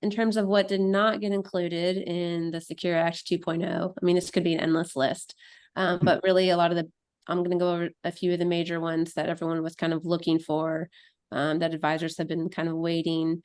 in terms of what did not get included in the Secure Act 2.0, I mean, this could be an endless list, but really a lot of I'm going to go over a few of the major ones that everyone was kind of looking for, that advisors have been kind of waiting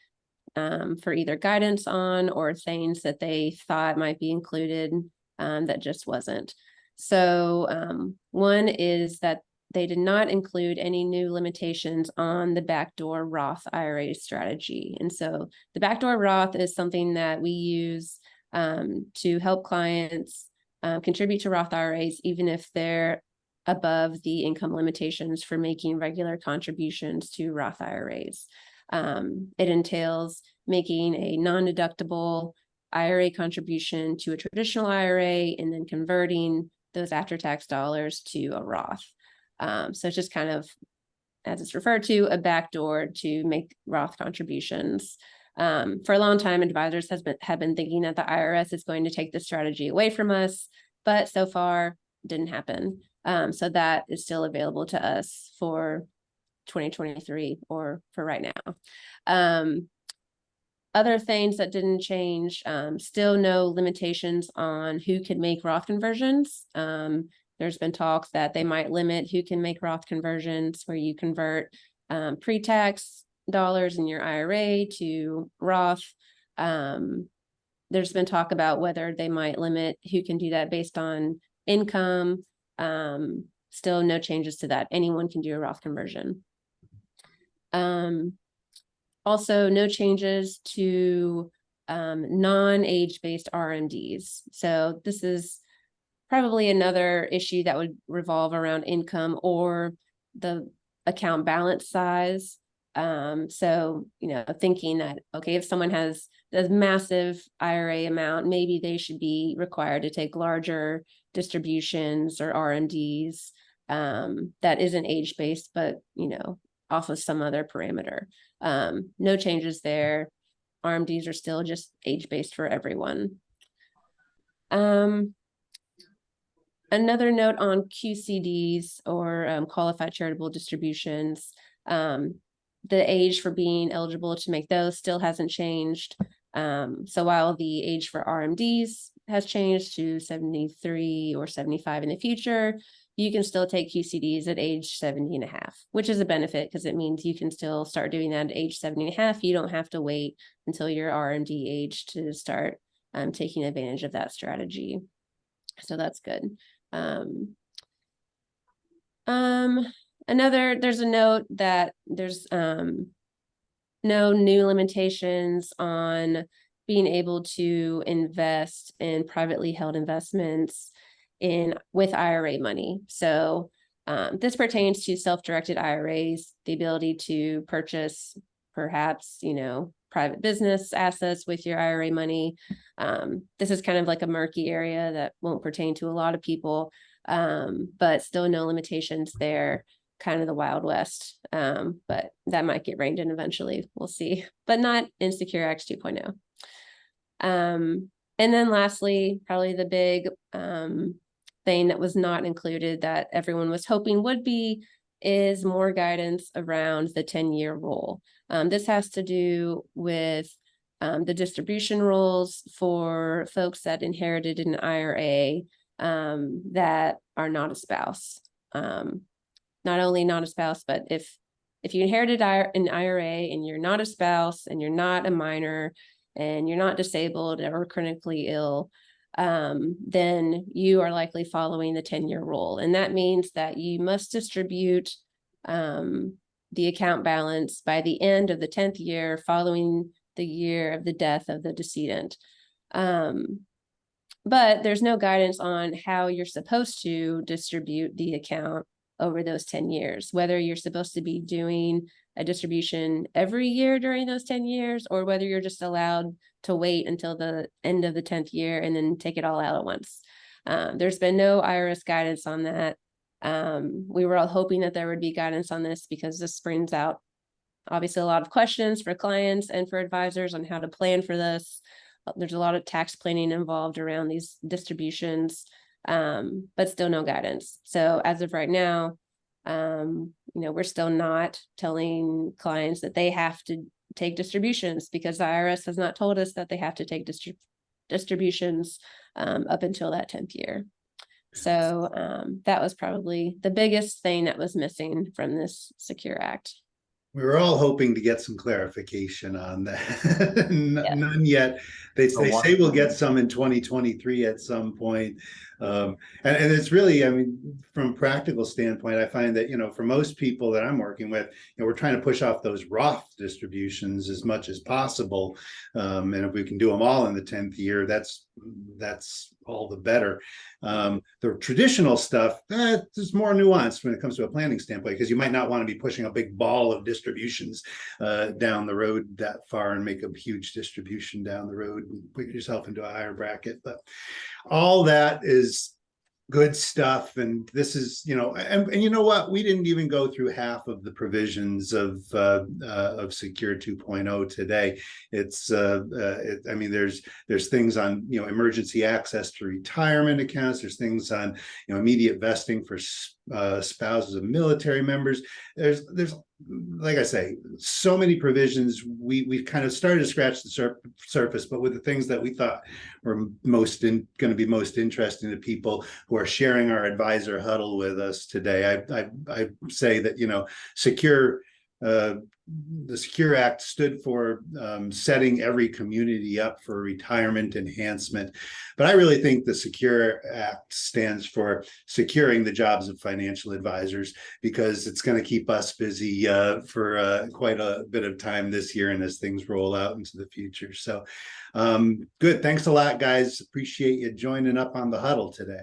for either guidance on or things that they thought might be included that just wasn't. So one is that they did not include any new limitations on the backdoor Roth IRA strategy. And so the backdoor Roth is something that we use to help clients contribute to Roth IRAs, even if they're above the income limitations for making regular contributions to Roth IRAs. It entails making a non-deductible IRA contribution to a traditional IRA and then converting those after-tax dollars to a Roth. So it's just kind of, as it's referred to, a backdoor to make Roth contributions. For a long time, advisors have been thinking that the IRS is going to take this strategy away from us, but so far didn't happen. So that is still available to us for 2023 or for right now. Other things that didn't change, still no limitations on who can make Roth conversions. There's been talk that they might limit who can make Roth conversions, where you convert pre-tax dollars in your IRA to Roth. There's been talk about whether they might limit who can do that based on income. Still no changes to that. Anyone can do a Roth conversion. Also, no changes to non-age-based RMDs. So this is probably another issue that would revolve around income or the account balance size. So, thinking that, okay, if someone has a massive IRA amount, maybe they should be required to take larger distributions or RMDs that isn't age-based, but, off of some other parameter. No changes there. RMDs are still just age-based for everyone. Another note on QCDs or qualified charitable distributions. The age for being eligible to make those still hasn't changed. So while the age for RMDs has changed to 73 or 75 in the future, you can still take QCDs at age 70 and a half, which is a benefit because it means you can still start doing that at age 70 and a half. You don't have to wait until your RMD age to start taking advantage of that strategy. So that's good. There's a note that there's no new limitations on being able to invest in privately held investments with IRA money. So this pertains to self-directed IRAs, the ability to purchase perhaps, private business assets with your IRA money. This is kind of like a murky area that won't pertain to a lot of people, but still no limitations there, kind of the Wild West. But that might get reined in eventually, we'll see, but not in Secure Act 2.0. And then lastly, probably the big thing that was not included that everyone was hoping would be is more guidance around the 10-year rule. This has to do with the distribution rules for folks that inherited an IRA that are not a spouse. Not only not a spouse, but if you inherited an IRA and you're not a spouse and you're not a minor and you're not disabled or chronically ill, then you are likely following the 10-year rule. And that means that you must distribute the account balance by the end of the 10th year following the year of the death of the decedent. But there's no guidance on how you're supposed to distribute the account over those 10 years, whether you're supposed to be doing a distribution every year during those 10 years, or whether you're just allowed to wait until the end of the 10th year and then take it all out at once. There's been no IRS guidance on that. We were all hoping that there would be guidance on this because this brings out obviously a lot of questions for clients and for advisors on how to plan for this. There's a lot of tax planning involved around these distributions, but still no guidance. So as of right now, we're still not telling clients that they have to take distributions, because the IRS has not told us that they have to take distributions up until that 10th year. So that was probably the biggest thing that was missing from this Secure Act. We were all hoping to get some clarification on that. None yet. They say we'll get some in 2023 at some point. And it's really, I mean, from a practical standpoint, I find that, for most people that I'm working with, we're trying to push off those Roth distributions as much as possible. And if we can do them all in the 10th year, that's all the better. The traditional stuff, is more nuanced when it comes to a planning standpoint, because you might not want to be pushing a big ball of distributions down the road that far and make a huge distribution down the road and put yourself into a higher bracket. But all that is good stuff. And this is, and you know what? We didn't even go through half of the provisions of Secure 2.0 today. It's, I mean, there's things on, emergency access to retirement accounts. There's things on, immediate vesting for spouses of military members. There's like I say, so many provisions. We've kind of started to scratch the surface, but with the things that we thought were going to be most interesting to people who are sharing our advisor huddle with us today. I say that, the Secure Act stood for setting every community up for retirement enhancement. But I really think the Secure Act stands for securing the jobs of financial advisors, because it's going to keep us busy for quite a bit of time this year and as things roll out into the future. So good. Thanks a lot, guys. Appreciate you joining up on the huddle today.